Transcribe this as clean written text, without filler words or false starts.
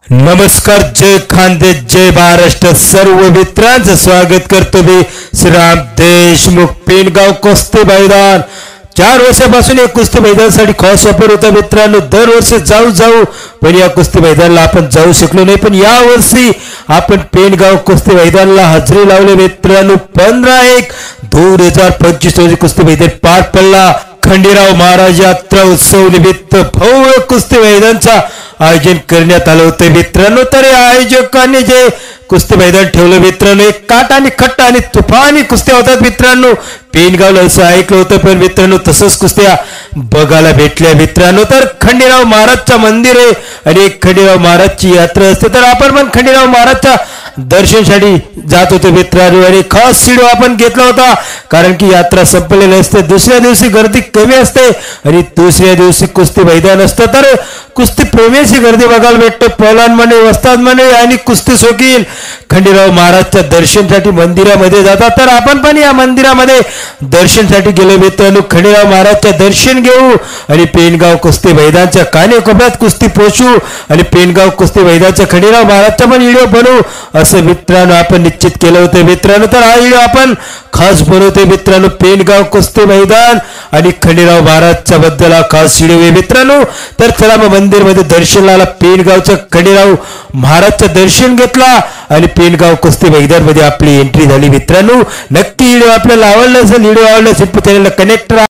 नमस्कार, जय खानदेश, जय महाराष्ट्र. सर्व मित्रांचं स्वागत करतो मी श्रीराम देशमुख. पेनगाव कुस्ती मैदान 4 वर्षापासून या कुस्ती मैदानासाठी खास ऑफर होता मित्रांनो. दरवर्षी जाऊ पण या कुस्ती मैदानाला आपण जाऊ शकलो नाही, पण या वर्षी आपण पेनगाव कुस्ती मैदानाला हजेरी लावले मित्रांनो. 15/1/2025 रोजी कुस्ती मैदान पार पडला. खंडेराव महाराज यात्रा उत्सव निमित्त भव्य कुस्ती मैदानाचा आयोजन करण्यात आलं होतं मित्रांनो. तर या आयोजकांनी जे कुस्ती मैदान ठेवलं मित्रांनो, एक काट आणि खट्ट आणि तुफानी कुस्त्या होतात मित्रांनो. पेनगावला असं ऐकलं होतं, पण मित्रांनो तसंच कुस्त्या बघायला भेटल्या मित्रांनो. तर खंडेराव महाराजचं मंदिर आहे आणि एक खंडेराव महाराजची यात्रा असते, तर आपण पण खंडेराव महाराजच्या दर्शनासाठी जात होतो मित्रांनो. आणि खास व्हिडिओ आपण घेतला होता, कारण की यात्रा संपलेली असते. दुसऱ्या दिवशी गर्दी कमी असते आणि दुसऱ्या दिवशी कुस्ती मैदान असतं, तर कुस्ती प्रेमीची गर्दी बघायला भेटते. पहलवान म्हणे, वस्ताद म्हणे आणि कुस्ती शौकीन खंडेराव महाराजच्या दर्शनासाठी मंदिरामध्ये जातात. तर आपण पण या मंदिरामध्ये दर्शनासाठी गेलो मित्रांनो. खंडेराव महाराजच्या दर्शन घेऊ आणि पेनगाव कुस्ती मैदानाच्या कानेकोपऱ्यात कुस्ती पोचू आणि पेनगाव कुस्ती मैदानाच्या खंडेराव महाराजचा पण व्हिडिओ बनवू असं मित्रांनो आपण निश्चित केलं होतं मित्रांनो. तर हा व्हिडिओ आपण खास बनवतोय मित्रांनो. पेनगाव कुस्ती मैदान आणि खंडेराव महाराजच्या बद्दल हा खास व्हिडिओ आहे मित्रांनो. तर चला मग मंदिरमध्ये दर्शनाला पेनगावच्या खंडेराव महाराजचं दर्शन घेतला आणि पेनगाव कुस्ती मैदानमध्ये आपली एंट्री झाली मित्रांनो. नक्की व्हिडिओ आपल्याला आवडला असेल. व्हिडिओ आवडला असेल चॅनलला कनेक्ट